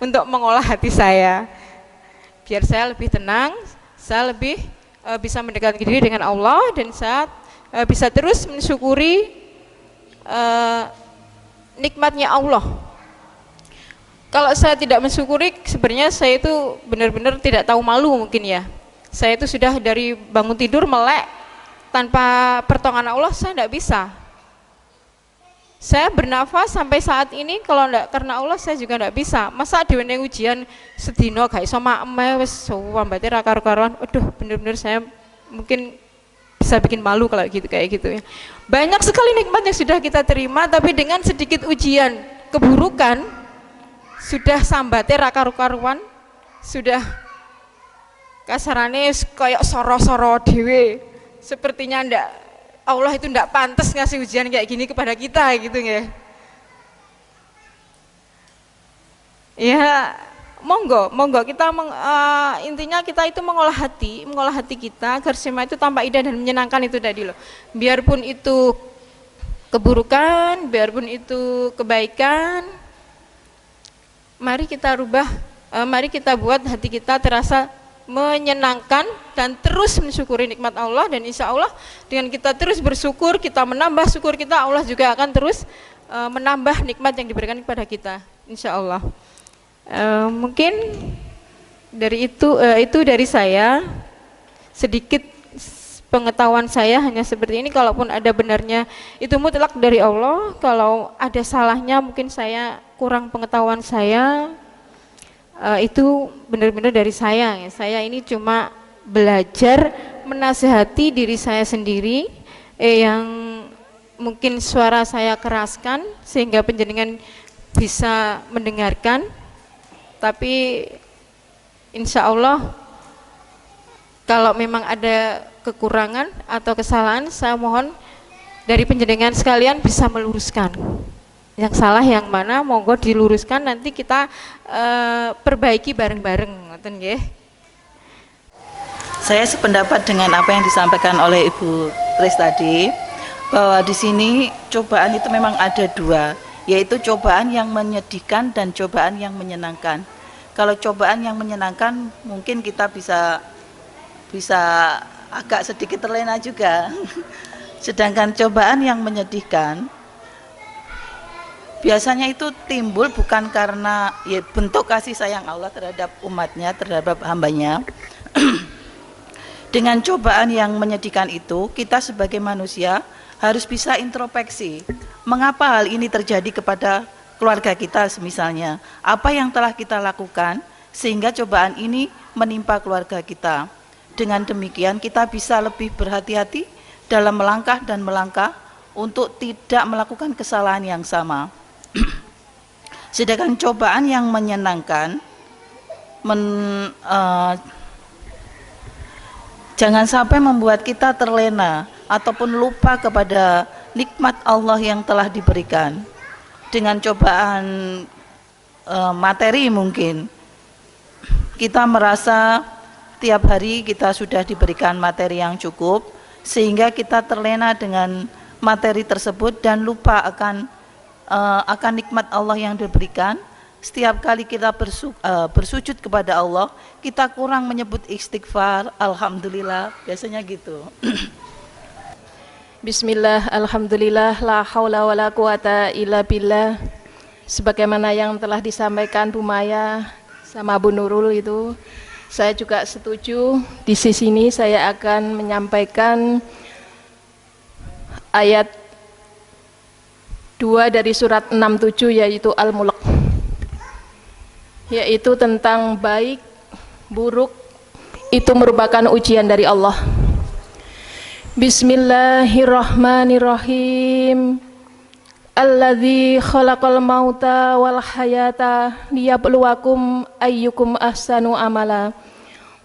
untuk mengolah hati saya, biar saya lebih tenang, saya lebih bisa mendekatkan diri dengan Allah, dan saya bisa terus mensyukuri nikmatnya Allah. Kalau saya tidak mensyukuri, sebenarnya saya itu benar-benar tidak tahu malu mungkin ya. Saya itu sudah dari bangun tidur melek, tanpa pertolongan Allah saya tidak bisa. Saya bernafas sampai saat ini, kalau enggak karena Allah saya juga enggak bisa. Masa diwenehi ujian sedino gak iso makme wis wambate ra karo-karuan. Aduh, bener-bener saya mungkin bisa bikin malu kalau gitu, kayak gitu ya. Banyak sekali nikmat yang sudah kita terima, tapi dengan sedikit ujian keburukan sudah sambate ra karo-karuan, sudah kasarane kayak soro-soro dhewe. Sepertinya ndak, Allah itu ndak pantas ngasih ujian kayak gini kepada kita gitu ya. Ya, monggo kita intinya kita itu mengolah hati kita agar semua itu tampak indah dan menyenangkan itu tadi loh. Biarpun itu keburukan, biarpun itu kebaikan, mari kita rubah, mari kita buat hati kita terasa menyenangkan dan terus mensyukuri nikmat Allah. Dan insya Allah dengan kita terus bersyukur, kita menambah syukur kita, Allah juga akan terus menambah nikmat yang diberikan kepada kita, insya Allah. Mungkin dari itu dari saya, sedikit pengetahuan saya hanya seperti ini. Kalaupun ada benarnya itu mutlak dari Allah, kalau ada salahnya mungkin saya kurang pengetahuan saya, itu benar-benar dari saya. Saya ini cuma belajar menasihati diri saya sendiri yang mungkin suara saya keraskan sehingga penjenengan bisa mendengarkan. Tapi insya Allah kalau memang ada kekurangan atau kesalahan, saya mohon dari penjenengan sekalian bisa meluruskan. Yang salah yang mana monggo diluruskan, nanti kita perbaiki bareng-bareng, ngoten nggih. Saya sependapat dengan apa yang disampaikan oleh Ibu Tris tadi, bahwa di sini cobaan itu memang ada dua, yaitu cobaan yang menyedihkan dan cobaan yang menyenangkan. Kalau cobaan yang menyenangkan mungkin kita bisa agak sedikit terlena juga. Sedangkan cobaan yang menyedihkan biasanya itu timbul bukan karena ya bentuk kasih sayang Allah terhadap umatnya, terhadap hambanya. Dengan cobaan yang menyedihkan itu, kita sebagai manusia harus bisa introspeksi. Mengapa hal ini terjadi kepada keluarga kita misalnya? Apa yang telah kita lakukan sehingga cobaan ini menimpa keluarga kita? Dengan demikian kita bisa lebih berhati-hati dalam melangkah dan melangkah untuk tidak melakukan kesalahan yang sama. Sedangkan cobaan yang menyenangkan, jangan sampai membuat kita terlena ataupun lupa kepada nikmat Allah yang telah diberikan. Dengan cobaan materi mungkin kita merasa tiap hari kita sudah diberikan materi yang cukup, sehingga kita terlena dengan materi tersebut dan lupa akan nikmat Allah yang diberikan. Setiap kali kita bersujud kepada Allah, kita kurang menyebut istighfar, alhamdulillah, biasanya gitu. Bismillah, alhamdulillah, la haula wa la quwata illa billah. Sebagaimana yang telah disampaikan Bu Maya sama Bu Nurul itu, Saya juga setuju. Di sini saya akan menyampaikan ayat 2 dari surat 67 yaitu Al-Mulk, yaitu tentang baik, buruk itu merupakan ujian dari Allah. Bismillahirrahmanirrahim. Alladzi khalaqal mauta wal hayata liyabluwakum ayyukum ahsanu amala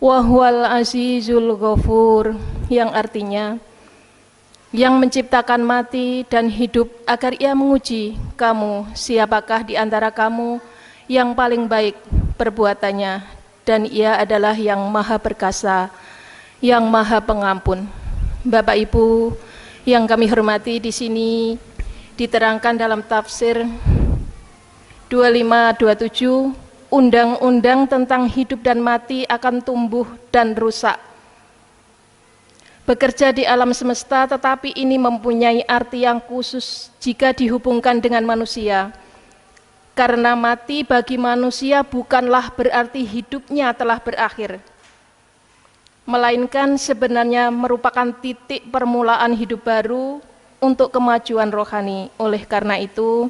wa huwal azizul ghafur, yang artinya yang menciptakan mati dan hidup agar ia menguji kamu siapakah di antara kamu yang paling baik perbuatannya, dan ia adalah yang maha perkasa, yang maha pengampun. Bapak Ibu yang kami hormati, di sini diterangkan dalam tafsir 2527, undang-undang tentang hidup dan mati akan tumbuh dan rusak, bekerja di alam semesta, tetapi ini mempunyai arti yang khusus jika dihubungkan dengan manusia. Karena mati bagi manusia bukanlah berarti hidupnya telah berakhir, melainkan sebenarnya merupakan titik permulaan hidup baru untuk kemajuan rohani. Oleh karena itu,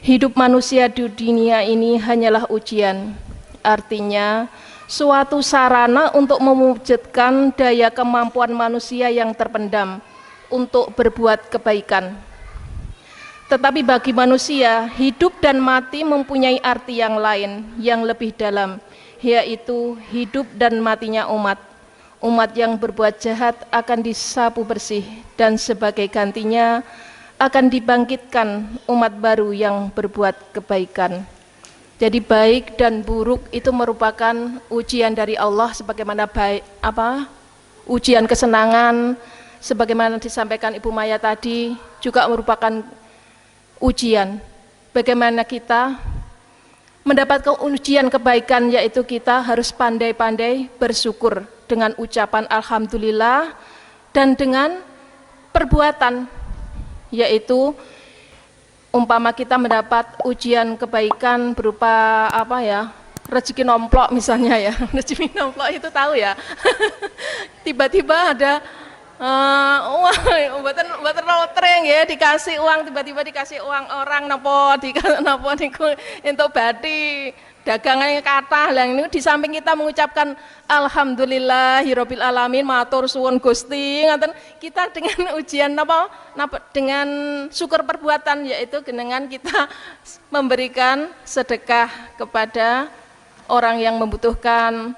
hidup manusia di dunia ini hanyalah ujian, artinya suatu sarana untuk mewujudkan daya kemampuan manusia yang terpendam untuk berbuat kebaikan. Tetapi bagi manusia, hidup dan mati mempunyai arti yang lain, yang lebih dalam, yaitu hidup dan matinya umat. Umat yang berbuat jahat akan disapu bersih, dan sebagai gantinya akan dibangkitkan umat baru yang berbuat kebaikan. Jadi baik dan buruk itu merupakan ujian dari Allah, sebagaimana ujian kesenangan, sebagaimana disampaikan Ibu Maya tadi, juga merupakan ujian. Bagaimana kita mendapatkan ujian kebaikan, yaitu kita harus pandai-pandai bersyukur dengan ucapan alhamdulillah dan dengan perbuatan, yaitu umpama kita mendapat ujian kebaikan berupa rezeki nomplok misalnya ya. Rezeki nomplok itu tahu ya. Tiba-tiba ada uang mboten lotreng ya, dikasih uang, tiba-tiba dikasih uang orang napa niku entuk bathi dagangannya kathah. Lah ini di samping kita mengucapkan alhamdulillahirabbil alamin, matur suwun Gusti, ngaten, kita dengan ujian dengan syukur perbuatan, yaitu dengan kita memberikan sedekah kepada orang yang membutuhkan,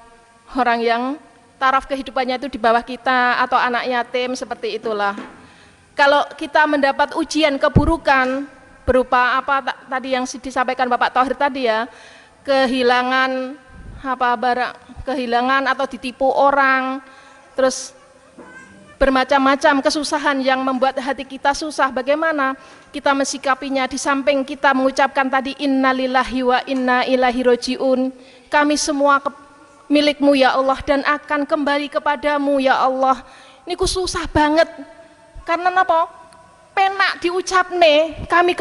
orang yang taraf kehidupannya itu di bawah kita, atau anak yatim, seperti itulah. Kalau kita mendapat ujian keburukan berupa tadi yang disampaikan Bapak Thohir tadi ya, kehilangan kehilangan atau ditipu orang, terus bermacam-macam kesusahan yang membuat hati kita susah, bagaimana kita mensikapinya? Di samping kita mengucapkan tadi innalillahi wa inna ilaihi rajiun, kami semua milikmu ya Allah dan akan kembali kepadamu ya Allah. Niku susah banget, karena apa? Penak diucapne, kami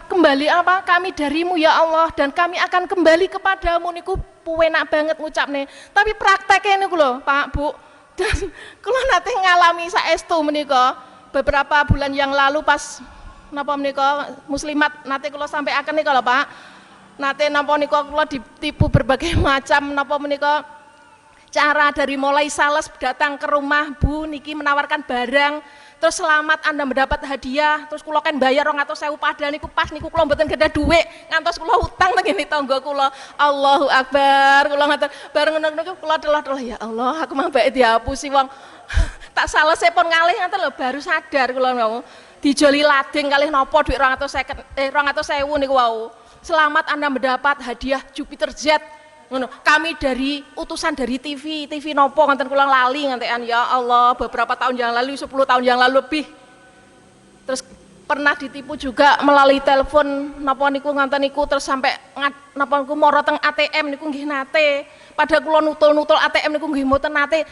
kembali kami darimu ya Allah dan kami akan kembali kepadamu, niku penak banget ngucapne. Tapi prakteknya niku lho Pak Bu, dan kula nate ngalami saestu menika beberapa bulan yang lalu pas menika muslimat nate kula sampaikan nika lho Pak. Nate menika kula ditipu berbagai macam menika cara, dari mulai sales datang ke rumah, Bu niki menawarkan barang, terus selamat Anda mendapat hadiah, terus kula kan bayar 200.000 padahal niku pas niku kula mboten gadah dhuwit, ngantos kula utang teng ngene tangga kula. Allahu Akbar, kula ngaten bareng ngono niku kula telah ya Allah, aku mah bae dihapusi wong. Tak salese pun ngalih ngaten lho, baru sadar kula niku. Dijoli lading kalih napa dhuwit 200.000 niku wau. Selamat Anda mendapat hadiah Jupiter Jet. Ngono, kami dari utusan dari TV nopo nganten kula lali ngantekan, ya Allah, beberapa tahun yang lalu, 10 tahun yang lalu lebih. Terus pernah ditipu juga melalui telepon napa niku nganten niku, terus sampai napa niku mara teng ATM niku nggih nate. Padahal kula nutul ATM niku nggih mboten nate.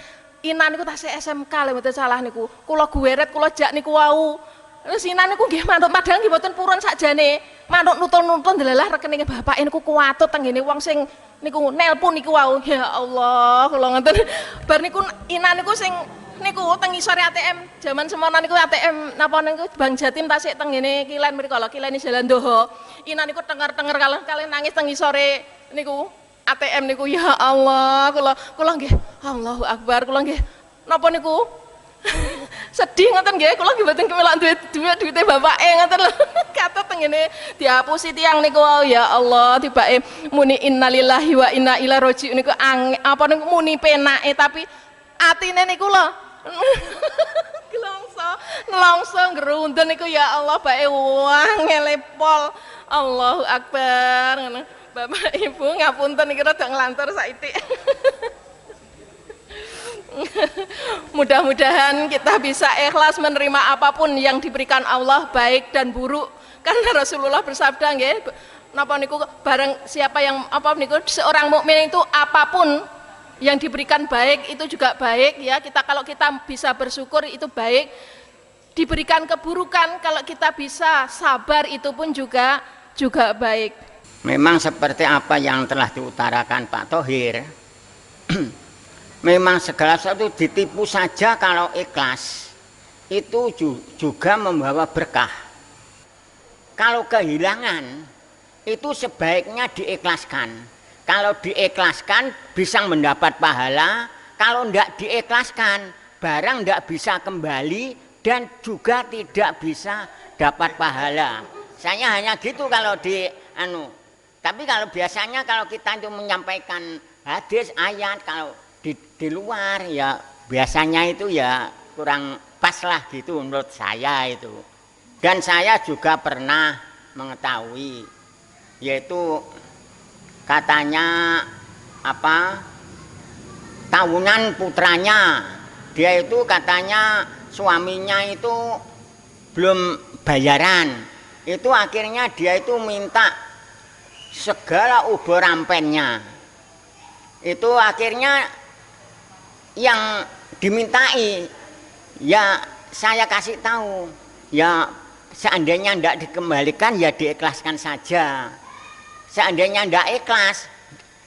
Ina niku tasih SMK lho mboten salah niku. Kula guweret, kula jak niku wau. Sinan niku nggih manut padahal nggih mboten purun sakjane. Manut nutun-nutun delalah rekening bapake niku kuwatut teng ngene wong sing niku nelpon niku wau. Ya Allah, kula ngoten. Bar niku Ina niku sing niku teng ngisore ATM. Jaman semono niku ATM napa niku Bank Jatim tasik teng ngene kilen mriku lho, kilen Jalan Doho. Ina niku tenger-tenger kalian nangis teng ngisore niku ATM niku. Ya Allah, kula nggih Allahu Akbar, kula nggih napa niku sedih ngoten nggih, kula nggih mboten kemelak duwite bapake ngoten lho. Kata tengene dihapusi tiyang niku, ya Allah, tibake muni innalillahi wa inna ilaihi raji'un niku apa niku muni penake tapi atine niku lho nelongso ngerundel niku, ya Allah, bae wangele pol. Allahu Akbar ngono. Bapak Ibu ngapunten iki rada nglantur saitik. Mudah-mudahan kita bisa ikhlas menerima apapun yang diberikan Allah, baik dan buruk, karena Rasulullah bersabda nggih napa niku bareng siapa yang apa niku seorang mukmin itu apapun yang diberikan baik itu juga baik ya. Kalau kita bisa bersyukur itu baik. Diberikan keburukan kalau kita bisa sabar itu pun juga baik. Memang seperti apa yang telah diutarakan Pak Thohir. Memang segala sesuatu ditipu saja kalau ikhlas itu juga membawa berkah. Kalau kehilangan itu sebaiknya diikhlaskan. Kalau diikhlaskan bisa mendapat pahala, kalau tidak diikhlaskan barang tidak bisa kembali dan juga tidak bisa dapat pahala. Saya hanya gitu kalau tapi kalau biasanya kalau kita itu menyampaikan hadis ayat kalau di luar ya biasanya itu ya kurang pas lah gitu menurut saya itu. Dan saya juga pernah mengetahui yaitu katanya tahunan putranya dia itu katanya suaminya itu belum bayaran, itu akhirnya dia itu minta segala ubur rampennya, itu akhirnya yang dimintai ya saya kasih tahu ya seandainya tidak dikembalikan ya diikhlaskan saja. Seandainya tidak ikhlas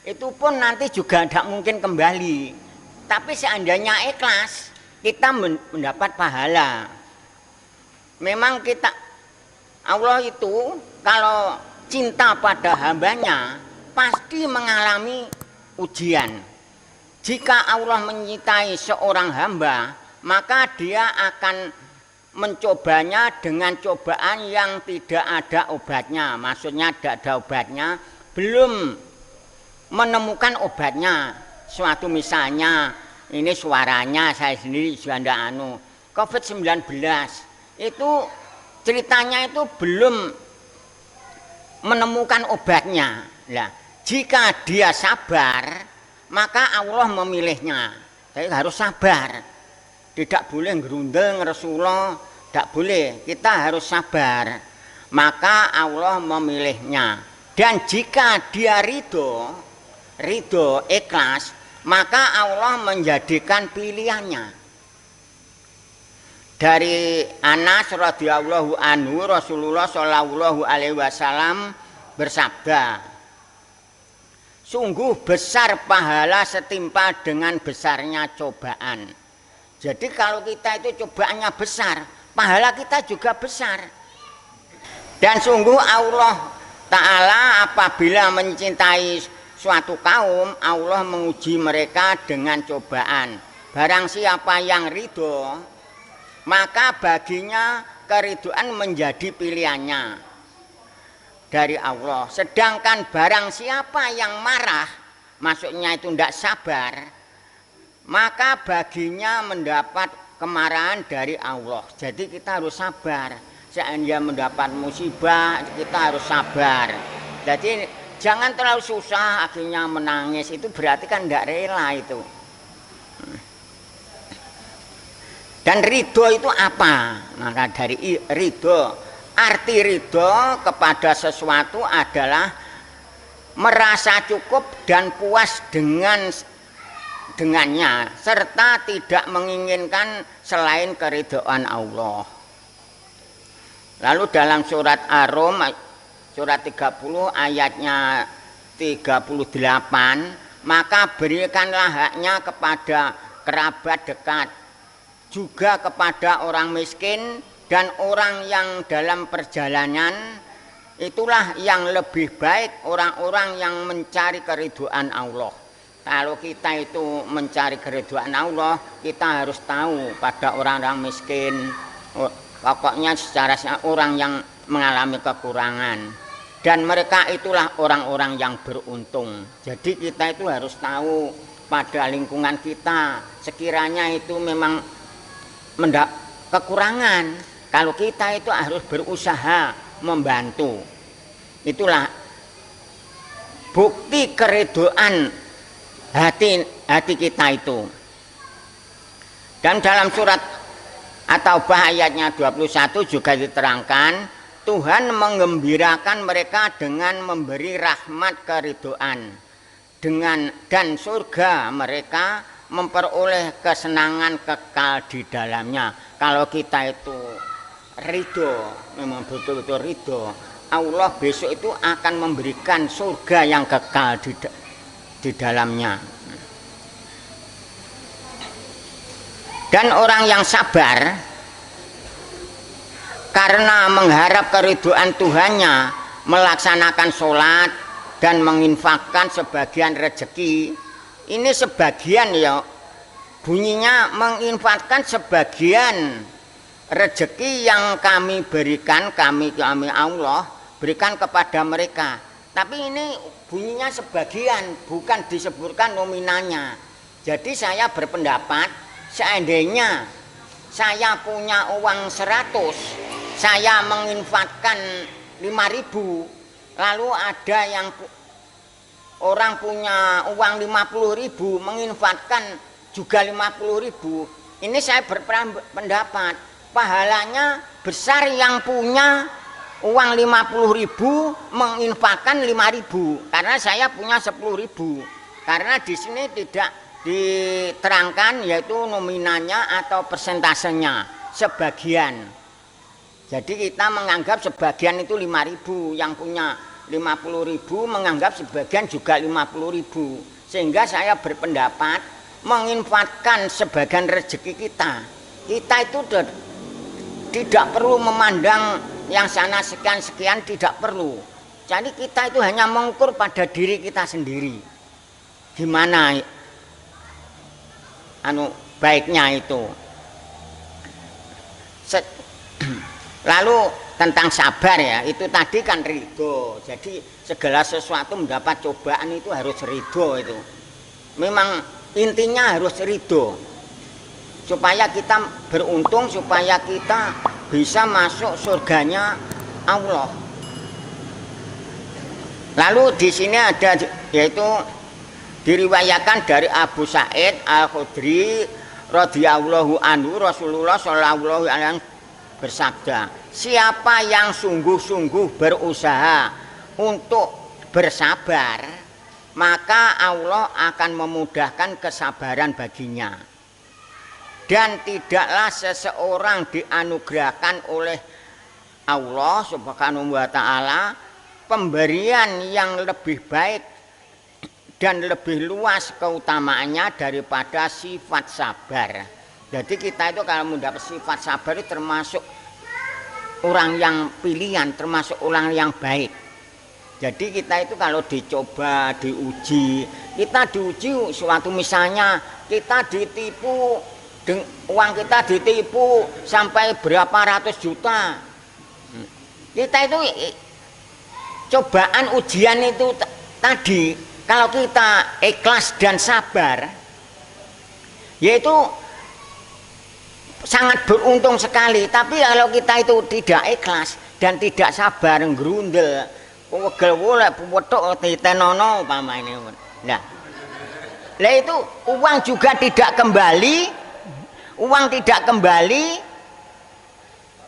itu pun nanti juga tidak mungkin kembali, tapi seandainya ikhlas kita mendapat pahala. Memang Allah itu kalau cinta pada hambanya pasti mengalami ujian. Jika Allah mencintai seorang hamba, maka dia akan mencobanya dengan cobaan yang tidak ada obatnya. Maksudnya tidak ada obatnya, belum menemukan obatnya. Suatu misalnya, ini suaranya saya sendiri juga COVID-19 itu ceritanya itu belum menemukan obatnya. Nah, jika dia sabar, maka Allah memilihnya. Jadi harus sabar, tidak boleh gerundel ngeresulo, tidak boleh. Kita harus sabar, maka Allah memilihnya. Dan jika dia ridho ikhlas, maka Allah menjadikan pilihannya. Dari Anas radhiyallahu anhu, Rasulullah shallallahu alaihi wasallam bersabda, sungguh besar pahala setimpa dengan besarnya cobaan. Jadi kalau kita itu cobaannya besar, pahala kita juga besar. Dan sungguh Allah Ta'ala apabila mencintai suatu kaum, Allah menguji mereka dengan cobaan. Barang siapa yang ridho, maka baginya keridhaan menjadi pilihannya dari Allah. Sedangkan barang siapa yang marah, maksudnya itu tidak sabar, maka baginya mendapat kemarahan dari Allah. Jadi kita harus sabar. Seandainya mendapat musibah, kita harus sabar. Jadi jangan terlalu susah akhirnya menangis, itu berarti kan tidak rela itu. Dan ridho itu apa? Maka dari ridho, arti ridho kepada sesuatu adalah merasa cukup dan puas dengannya, serta tidak menginginkan selain keridhaan Allah. Lalu dalam surat Ar-Rum surat 30 ayatnya 38, maka berikanlah haknya kepada kerabat dekat, juga kepada orang miskin dan orang yang dalam perjalanan. Itulah yang lebih baik orang-orang yang mencari keridhaan Allah. Kalau kita itu mencari keridhaan Allah, kita harus tahu pada orang-orang miskin, pokoknya secara orang yang mengalami kekurangan. Dan mereka itulah orang-orang yang beruntung. Jadi kita itu harus tahu pada lingkungan kita, sekiranya itu memang kekurangan, kalau kita itu harus berusaha membantu. Itulah bukti keridhaan hati kita itu. Dan dalam surat At-Taubah ayatnya 21 juga diterangkan, Tuhan menggembirakan mereka dengan memberi rahmat keridhaan, dan surga mereka memperoleh kesenangan kekal di dalamnya. Kalau kita itu ridho, memang betul-betul ridho, Allah besok itu akan memberikan surga yang kekal di dalamnya. Dan orang yang sabar karena mengharap keridhaan Tuhannya, melaksanakan sholat dan menginfakkan sebagian rezeki. Ini sebagian ya, bunyinya menginfakkan sebagian rezeki yang kami berikan, kami Allah berikan kepada mereka. Tapi ini bunyinya sebagian, bukan disebutkan nominalnya. Jadi saya berpendapat, seandainya saya punya uang 100, saya menginfakkan 5.000, lalu ada yang orang punya uang 50.000 menginfakkan juga 50.000, ini saya berpendapat pahalanya besar yang punya uang 50.000 menginfakkan 5.000, karena saya punya 10.000. Karena di sini tidak diterangkan yaitu nominalnya atau persentasenya, sebagian. Jadi kita menganggap sebagian itu 5.000, yang punya 50.000 menganggap sebagian juga 50.000. Sehingga saya berpendapat menginfakkan sebagian rezeki kita. Kita itu tidak perlu memandang yang sana sekian-sekian, tidak perlu. Jadi kita itu hanya mengukur pada diri kita sendiri. Gimana baiknya itu. Lalu tentang sabar ya, itu tadi kan ridho. Jadi segala sesuatu mendapat cobaan itu harus ridho itu. Memang intinya harus ridho. Supaya kita beruntung, supaya kita bisa masuk surganya Allah. Lalu di sini ada yaitu diriwayatkan dari Abu Sa'id Al-Khudri radhiyallahu anhu, Rasulullah shallallahu alaihi wasallam bersabda, siapa yang sungguh-sungguh berusaha untuk bersabar, maka Allah akan memudahkan kesabaran baginya. Dan tidaklah seseorang dianugerahkan oleh Allah Subhanahu wa ta'ala pemberian yang lebih baik dan lebih luas keutamaannya daripada sifat sabar. Jadi kita itu kalau mendapat sifat sabar itu termasuk orang yang pilihan, termasuk orang yang baik. Jadi kita itu kalau dicoba, diuji, kita diuji suatu, misalnya kita ditipu, uang kita ditipu sampai berapa ratus juta. Kita itu cobaan ujian itu tadi, kalau kita ikhlas dan sabar, yaitu sangat beruntung sekali. Tapi kalau kita itu tidak ikhlas dan tidak sabar, ngerundel, wegel wolek puwetok titenono umpama ini. Nah, lah itu uang juga tidak kembali. Uang tidak kembali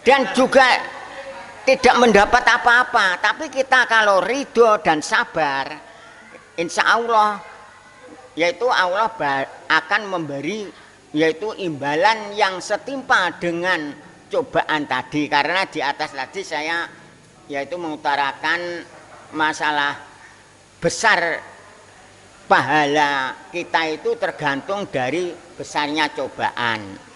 dan juga tidak mendapat apa-apa. Tapi kita kalau ridho dan sabar, insya Allah yaitu Allah akan memberi yaitu imbalan yang setimpal dengan cobaan tadi, karena di atas tadi saya yaitu mengutarakan masalah besar pahala kita itu tergantung dari besarnya cobaan.